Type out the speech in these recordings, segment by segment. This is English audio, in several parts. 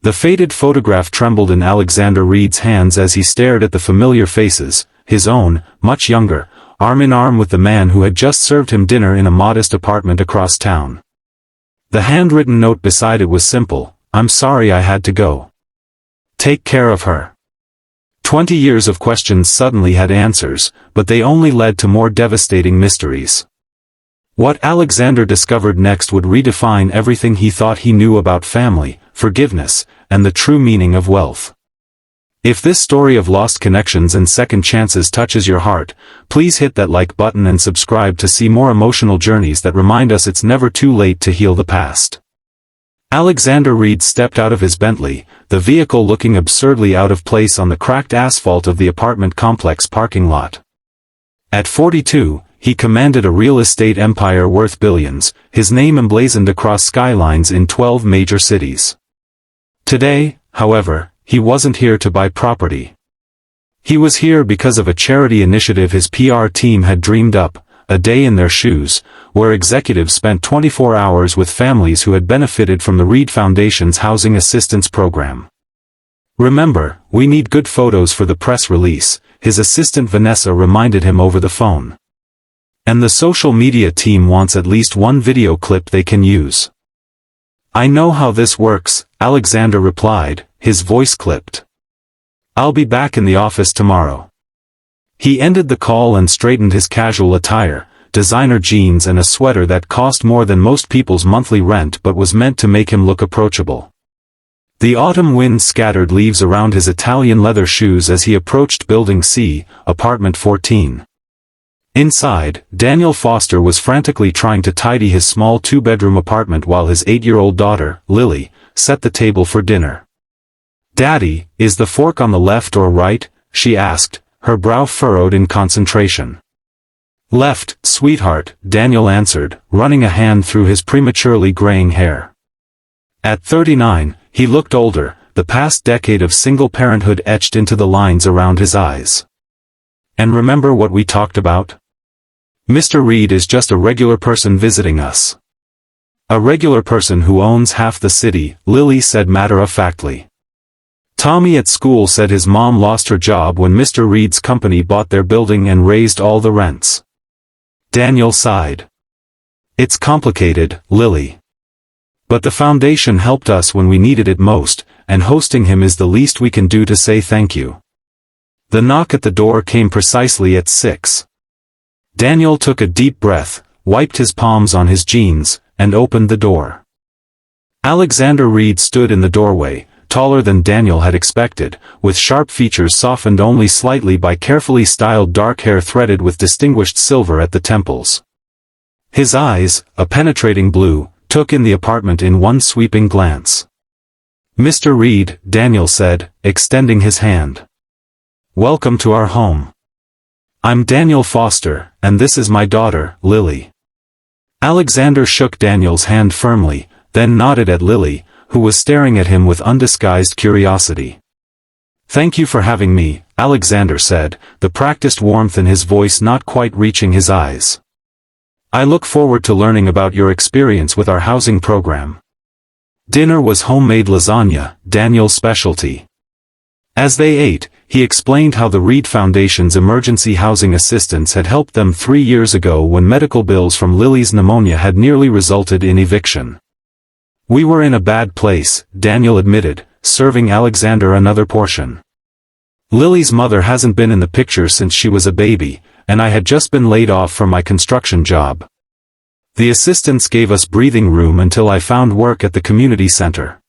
The faded photograph trembled in Alexander Reed's hands as he stared at the familiar faces, his own, much younger, arm in arm with the man who had just served him dinner in a modest apartment across town. The handwritten note beside it was simple: "I'm sorry I had to go. Take care of her." 20 years of questions suddenly had answers, but they only led to more devastating mysteries. What Alexander discovered next would redefine everything he thought he knew about family, forgiveness, and the true meaning of wealth. If this story of lost connections and second chances touches your heart, please hit that like button and subscribe to see more emotional journeys that remind us it's never too late to heal the past. Alexander Reed stepped out of his Bentley, the vehicle looking absurdly out of place on the cracked asphalt of the apartment complex parking lot. At 42, he commanded a real estate empire worth billions, his name emblazoned across skylines in 12 major cities. Today, however, he wasn't here to buy property. He was here because of a charity initiative his PR team had dreamed up, A Day in Their Shoes, where executives spent 24 hours with families who had benefited from the Reed Foundation's housing assistance program. "Remember, we need good photos for the press release," his assistant Vanessa reminded him over the phone. "And the social media team wants at least one video clip they can use." "I know how this works," Alexander replied, his voice clipped. "I'll be back in the office tomorrow." He ended the call and straightened his casual attire, designer jeans and a sweater that cost more than most people's monthly rent but was meant to make him look approachable. The autumn wind scattered leaves around his Italian leather shoes as he approached Building C, Apartment 14. Inside, Daniel Foster was frantically trying to tidy his small two-bedroom apartment while his 8-year-old daughter, Lily, set the table for dinner. "Daddy, is the fork on the left or right?" she asked, her brow furrowed in concentration. "Left, sweetheart," Daniel answered, running a hand through his prematurely graying hair. At 39, he looked older, the past decade of single parenthood etched into the lines around his eyes. "And remember what we talked about? Mr. Reed is just a regular person visiting us." "A regular person who owns half the city," Lily said matter-of-factly. "Tommy at school said his mom lost her job when Mr. Reed's company bought their building and raised all the rents." Daniel sighed. "It's complicated, Lily. But the foundation helped us when we needed it most, and hosting him is the least we can do to say thank you." The knock at the door came precisely at 6. Daniel took a deep breath, wiped his palms on his jeans, and opened the door. Alexander Reed stood in the doorway, taller than Daniel had expected, with sharp features softened only slightly by carefully styled dark hair threaded with distinguished silver at the temples. His eyes, a penetrating blue, took in the apartment in one sweeping glance. "Mr. Reed," Daniel said, extending his hand. "Welcome to our home. I'm Daniel Foster, and this is my daughter, Lily." Alexander shook Daniel's hand firmly, then nodded at Lily, who was staring at him with undisguised curiosity. "Thank you for having me," Alexander said, the practiced warmth in his voice not quite reaching his eyes. "I look forward to learning about your experience with our housing program." Dinner was homemade lasagna, Daniel's specialty. As they ate, he explained how the Reed Foundation's emergency housing assistance had helped them 3 years ago when medical bills from Lily's pneumonia had nearly resulted in eviction. "We were in a bad place," Daniel admitted, serving Alexander another portion. "Lily's mother hasn't been in the picture since she was a baby, and I had just been laid off from my construction job. The assistants gave us breathing room until I found work at the community center."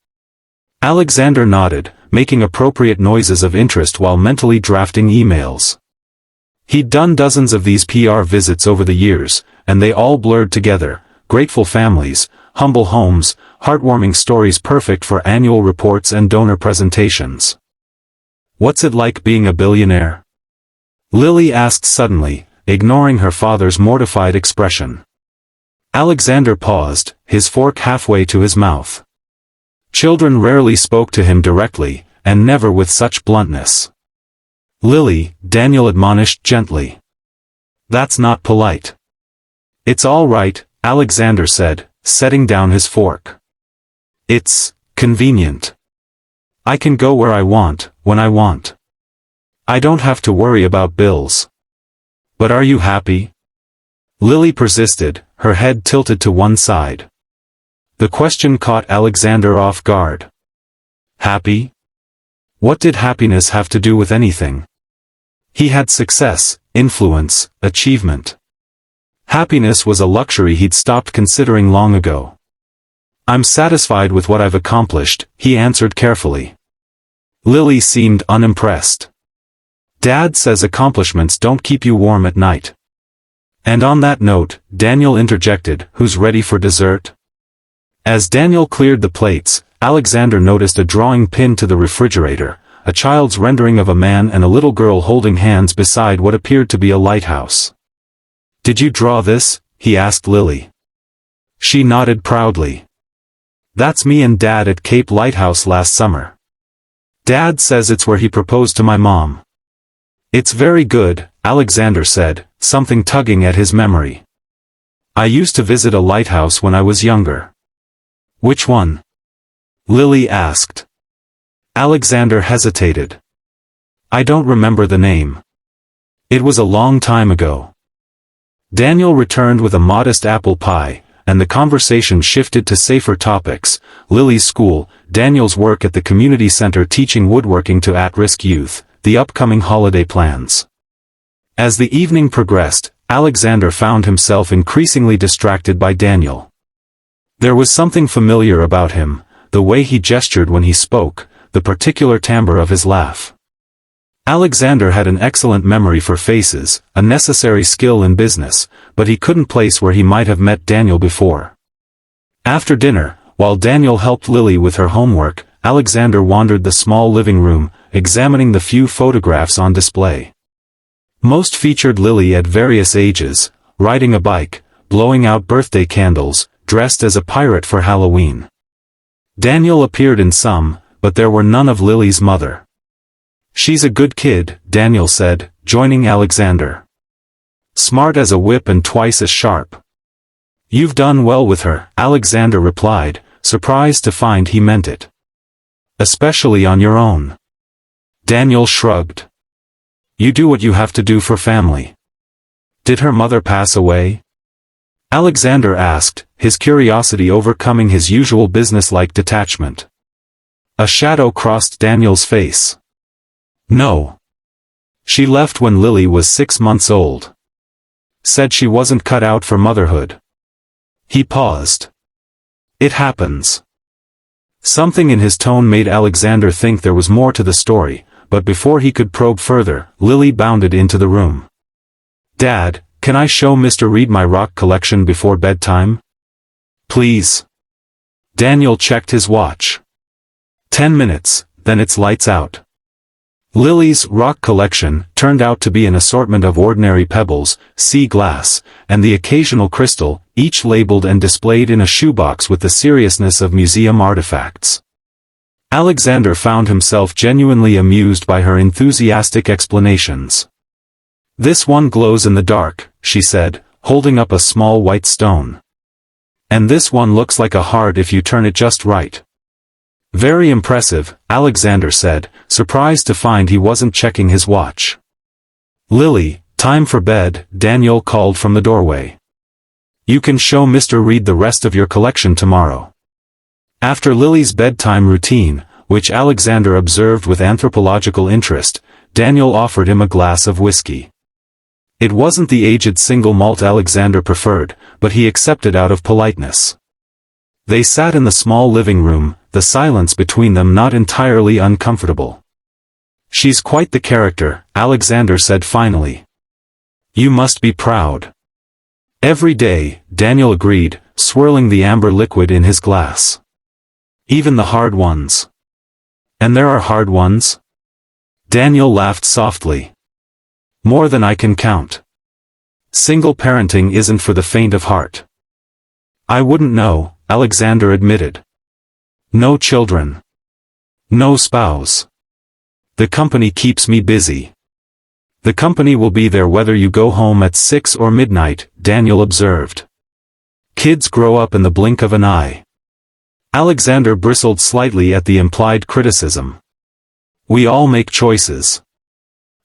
Alexander nodded, making appropriate noises of interest while mentally drafting emails. He'd done dozens of these PR visits over the years, and they all blurred together: grateful families, humble homes, heartwarming stories perfect for annual reports and donor presentations. "What's it like being a billionaire?" Lily asked suddenly, ignoring her father's mortified expression. Alexander paused, his fork halfway to his mouth. Children rarely spoke to him directly, and never with such bluntness. "Lily," Daniel admonished gently. "That's not polite." "It's all right," Alexander said, setting down his fork. "It's convenient." I can go where I want, when I want. I don't have to worry about bills. But are you happy? Lily persisted, her head tilted to one side. The question caught Alexander off guard. Happy? What did happiness have to do with anything? He had success, influence, achievement. Happiness was a luxury he'd stopped considering long ago. I'm satisfied with what I've accomplished, he answered carefully. Lily seemed unimpressed. Dad says accomplishments don't keep you warm at night. And on that note, Daniel interjected, who's ready for dessert? As Daniel cleared the plates, Alexander noticed a drawing pinned to the refrigerator, a child's rendering of a man and a little girl holding hands beside what appeared to be a lighthouse. Did you draw this? He asked Lily. She nodded proudly. That's me and Dad at Cape Lighthouse last summer. Dad says it's where he proposed to my mom. It's very good, Alexander said, something tugging at his memory. I used to visit a lighthouse when I was younger. Which one? Lily asked. Alexander hesitated. I don't remember the name. It was a long time ago. Daniel returned with a modest apple pie, and the conversation shifted to safer topics: Lily's school, Daniel's work at the community center teaching woodworking to at-risk youth, the upcoming holiday plans. As the evening progressed, Alexander found himself increasingly distracted by Daniel. There was something familiar about him, the way he gestured when he spoke, the particular timbre of his laugh. Alexander had an excellent memory for faces, a necessary skill in business, but he couldn't place where he might have met Daniel before. After dinner, while Daniel helped Lily with her homework, Alexander wandered the small living room, examining the few photographs on display. Most featured Lily at various ages, riding a bike, blowing out birthday candles, dressed as a pirate for Halloween. Daniel appeared in some, but there were none of Lily's mother. She's a good kid, Daniel said, joining Alexander. Smart as a whip and twice as sharp. You've done well with her, Alexander replied, surprised to find he meant it. Especially on your own. Daniel shrugged. You do what you have to do for family. Did her mother pass away? Alexander asked, his curiosity overcoming his usual businesslike detachment. A shadow crossed Daniel's face. No. She left when Lily was 6 months old. Said she wasn't cut out for motherhood. He paused. It happens. Something in his tone made Alexander think there was more to the story, but before he could probe further, Lily bounded into the room. Dad, can I show Mr. Reed my rock collection before bedtime? Please. Daniel checked his watch. 10 minutes, then it's lights out. Lily's rock collection turned out to be an assortment of ordinary pebbles, sea glass, and the occasional crystal, each labeled and displayed in a shoebox with the seriousness of museum artifacts. Alexander found himself genuinely amused by her enthusiastic explanations. This one glows in the dark, she said, holding up a small white stone. And this one looks like a heart if you turn it just right. Very impressive, Alexander said, surprised to find he wasn't checking his watch. Lily, time for bed, Daniel called from the doorway. You can show Mr. Reed the rest of your collection tomorrow. After Lily's bedtime routine, which Alexander observed with anthropological interest, Daniel offered him a glass of whiskey. It wasn't the aged single malt Alexander preferred, but he accepted out of politeness. They sat in the small living room, the silence between them not entirely uncomfortable. She's quite the character, Alexander said finally. You must be proud. Every day, Daniel agreed, swirling the amber liquid in his glass. Even the hard ones. And there are hard ones? Daniel laughed softly. More than I can count. Single parenting isn't for the faint of heart. I wouldn't know, Alexander admitted. No children. No spouse. The company keeps me busy. The company will be there whether you go home at 6 or midnight, Daniel observed. Kids grow up in the blink of an eye. Alexander bristled slightly at the implied criticism. We all make choices.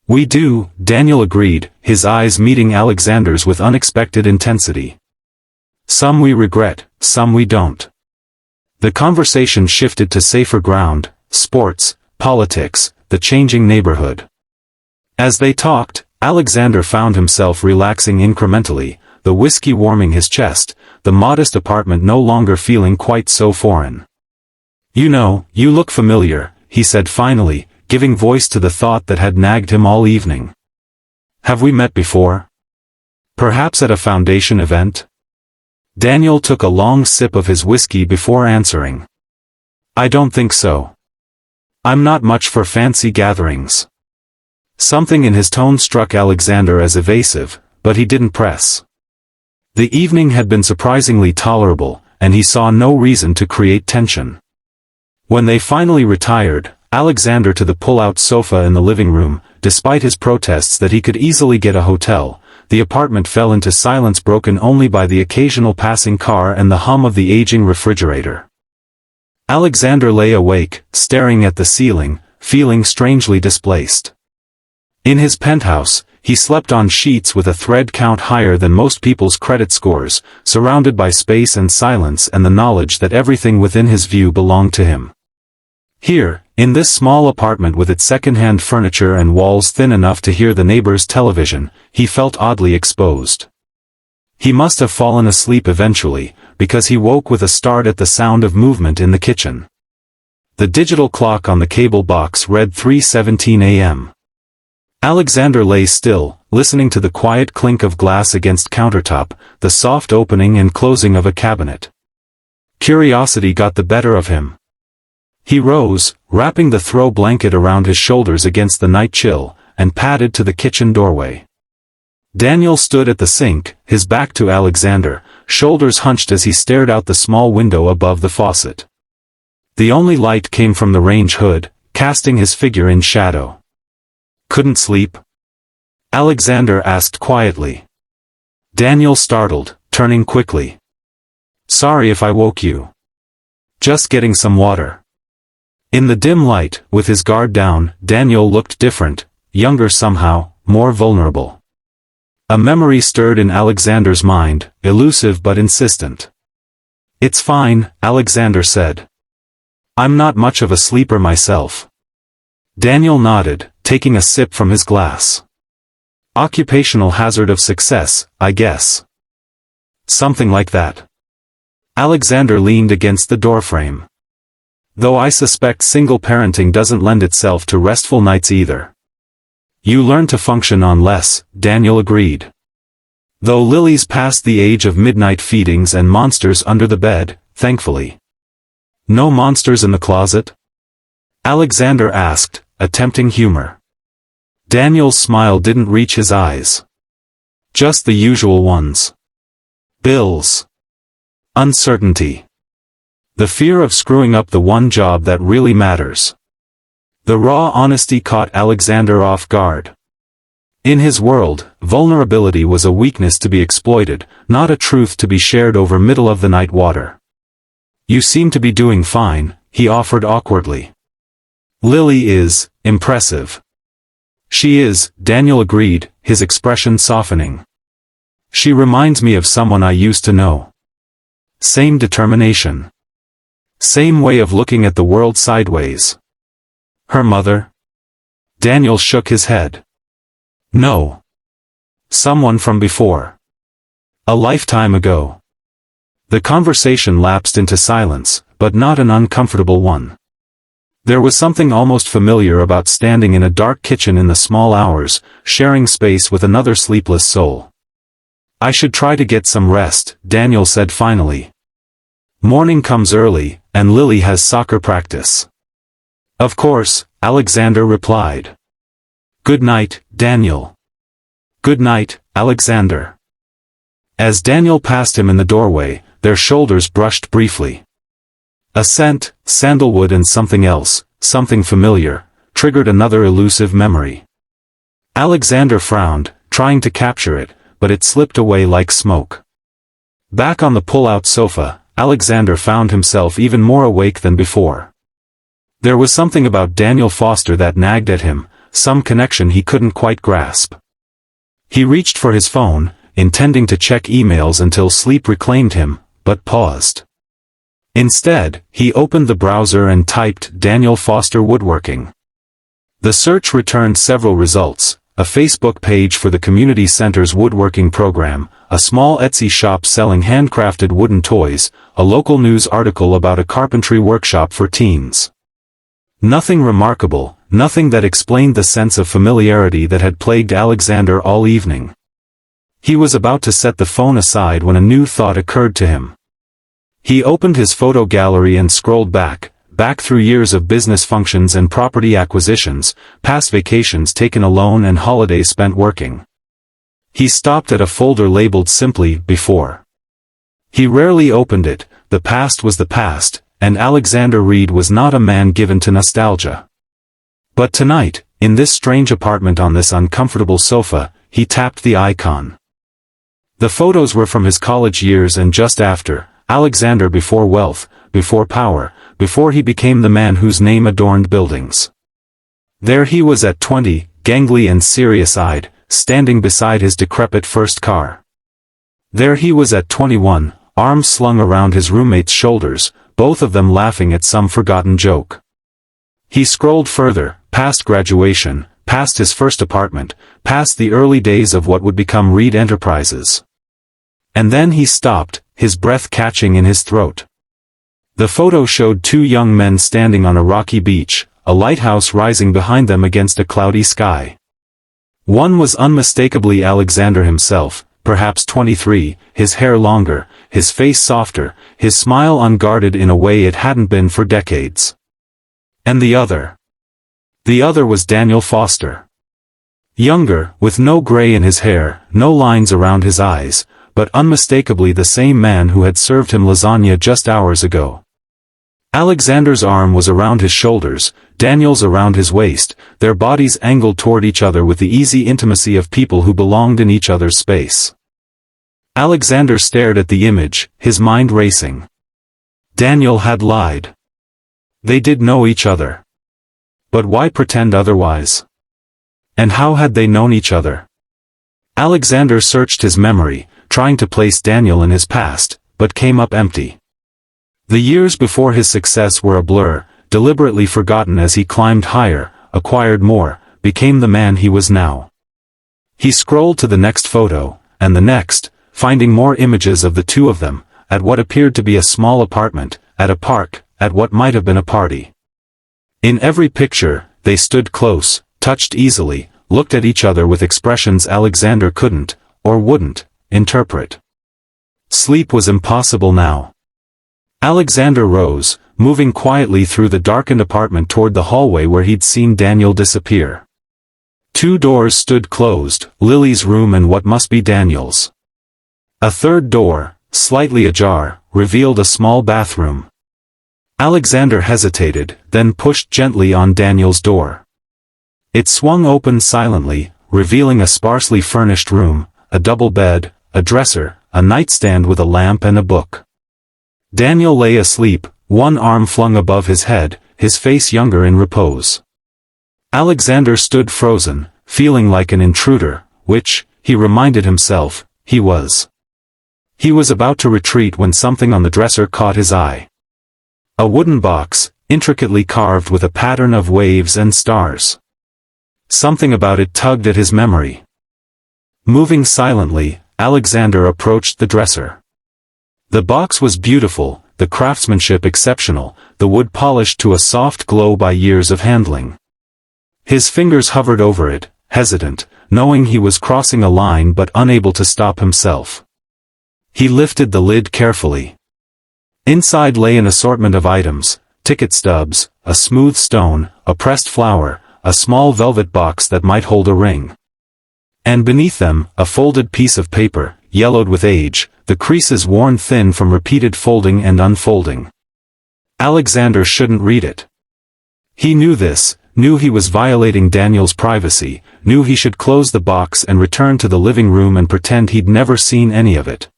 We do, Daniel agreed, his eyes meeting Alexander's with unexpected intensity. Some we regret, some we don't. The conversation shifted to safer ground, sports, politics, the changing neighborhood. As they talked, Alexander found himself relaxing incrementally, the whiskey warming his chest, the modest apartment no longer feeling quite so foreign. You know, you look familiar, he said finally, giving voice to the thought that had nagged him all evening. Have we met before? Perhaps at a foundation event? Daniel took a long sip of his whiskey before answering. I don't think so. I'm not much for fancy gatherings. Something in his tone struck Alexander as evasive, but he didn't press. The evening had been surprisingly tolerable, and he saw no reason to create tension. When they finally retired, Alexander to the pull-out sofa in the living room, despite his protests that he could easily get a hotel, the apartment fell into silence broken only by the occasional passing car and the hum of the aging refrigerator. Alexander lay awake, staring at the ceiling, feeling strangely displaced. In his penthouse, he slept on sheets with a thread count higher than most people's credit scores, surrounded by space and silence and the knowledge that everything within his view belonged to him. Here, in this small apartment with its second-hand furniture and walls thin enough to hear the neighbor's television, he felt oddly exposed. He must have fallen asleep eventually, because he woke with a start at the sound of movement in the kitchen. The digital clock on the cable box read 3:17 a.m. Alexander lay still, listening to the quiet clink of glass against countertop, the soft opening and closing of a cabinet. Curiosity got the better of him. He rose, wrapping the throw blanket around his shoulders against the night chill, and padded to the kitchen doorway. Daniel stood at the sink, his back to Alexander, shoulders hunched as he stared out the small window above the faucet. The only light came from the range hood, casting his figure in shadow. Couldn't sleep? Alexander asked quietly. Daniel startled, turning quickly. Sorry if I woke you. Just getting some water. In the dim light, with his guard down, Daniel looked different, younger somehow, more vulnerable. A memory stirred in Alexander's mind, elusive but insistent. It's fine, Alexander said. I'm not much of a sleeper myself. Daniel nodded, taking a sip from his glass. Occupational hazard of success, I guess. Something like that. Alexander leaned against the doorframe. Though I suspect single parenting doesn't lend itself to restful nights either. You learn to function on less, Daniel agreed. Though Lily's past the age of midnight feedings and monsters under the bed, thankfully. No monsters in the closet? Alexander asked, attempting humor. Daniel's smile didn't reach his eyes. Just the usual ones. Bills. Uncertainty. The fear of screwing up the one job that really matters. The raw honesty caught Alexander off guard. In his world, vulnerability was a weakness to be exploited, not a truth to be shared over middle-of-the-night water. You seem to be doing fine, he offered awkwardly. Lily is impressive. She is, Daniel agreed, his expression softening. She reminds me of someone I used to know. Same determination. Same way of looking at the world sideways. Her mother? Daniel shook his head. No. Someone from before. A lifetime ago. The conversation lapsed into silence, but not an uncomfortable one. There was something almost familiar about standing in a dark kitchen in the small hours, sharing space with another sleepless soul. I should try to get some rest, Daniel said finally. Morning comes early, and Lily has soccer practice. Of course, Alexander replied. Good night, Daniel. Good night, Alexander. As Daniel passed him in the doorway, their shoulders brushed briefly. A scent, sandalwood and something else, something familiar, triggered another elusive memory. Alexander frowned, trying to capture it, but it slipped away like smoke. Back on the pull-out sofa, Alexander found himself even more awake than before. There was something about Daniel Foster that nagged at him, some connection he couldn't quite grasp. He reached for his phone, intending to check emails until sleep reclaimed him, but paused. Instead, he opened the browser and typed Daniel Foster Woodworking. The search returned several results: a Facebook page for the community center's woodworking program, a small Etsy shop selling handcrafted wooden toys, a local news article about a carpentry workshop for teens. Nothing remarkable, nothing that explained the sense of familiarity that had plagued Alexander all evening. He was about to set the phone aside when a new thought occurred to him. He opened his photo gallery and scrolled back through years of business functions and property acquisitions, past vacations taken alone and holidays spent working. He stopped at a folder labeled simply Before. He rarely opened it. The past was the past, and Alexander Reed was not a man given to nostalgia. But tonight, in this strange apartment on this uncomfortable sofa, he tapped the icon. The photos were from his college years and just after. Alexander before wealth, before power, before he became the man whose name adorned buildings. There he was at 20, gangly and serious-eyed, standing beside his decrepit first car. There he was at 21, arms slung around his roommate's shoulders, both of them laughing at some forgotten joke. He scrolled further, past graduation, past his first apartment, past the early days of what would become Reed Enterprises. And then he stopped, his breath catching in his throat. The photo showed two young men standing on a rocky beach, a lighthouse rising behind them against a cloudy sky. One was unmistakably Alexander himself, perhaps 23, his hair longer, his face softer, his smile unguarded in a way it hadn't been for decades. And the other? The other was Daniel Foster. Younger, with no gray in his hair, no lines around his eyes, but unmistakably the same man who had served him lasagna just hours ago. Alexander's arm was around his shoulders, Daniel's around his waist, their bodies angled toward each other with the easy intimacy of people who belonged in each other's space. Alexander stared at the image, his mind racing. Daniel had lied. They did know each other. But why pretend otherwise? And how had they known each other? Alexander searched his memory, trying to place Daniel in his past, but came up empty. The years before his success were a blur, deliberately forgotten as he climbed higher, acquired more, became the man he was now. He scrolled to the next photo, and the next, finding more images of the two of them, at what appeared to be a small apartment, at a park, at what might have been a party. In every picture, they stood close, touched easily, looked at each other with expressions Alexander couldn't, or wouldn't, interpret. Sleep was impossible now. Alexander rose, moving quietly through the darkened apartment toward the hallway where he'd seen Daniel disappear. Two doors stood closed, Lily's room and what must be Daniel's. A third door, slightly ajar, revealed a small bathroom. Alexander hesitated, then pushed gently on Daniel's door. It swung open silently, revealing a sparsely furnished room, a double bed, a dresser, a nightstand with a lamp and a book. Daniel lay asleep, one arm flung above his head, his face younger in repose. Alexander stood frozen, feeling like an intruder, which, he reminded himself, he was. He was about to retreat when something on the dresser caught his eye. A wooden box, intricately carved with a pattern of waves and stars. Something about it tugged at his memory. Moving silently, Alexander approached the dresser. The box was beautiful, the craftsmanship exceptional, the wood polished to a soft glow by years of handling. His fingers hovered over it, hesitant, knowing he was crossing a line but unable to stop himself. He lifted the lid carefully. Inside lay an assortment of items, ticket stubs, a smooth stone, a pressed flower, a small velvet box that might hold a ring. And beneath them, a folded piece of paper, yellowed with age, the creases worn thin from repeated folding and unfolding. Alexander shouldn't read it. He knew this, knew he was violating Daniel's privacy, knew he should close the box and return to the living room and pretend he'd never seen any of it.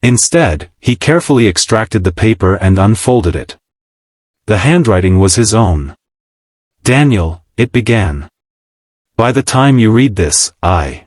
Instead, he carefully extracted the paper and unfolded it. The handwriting was his own. "Daniel," it began. "By the time you read this, I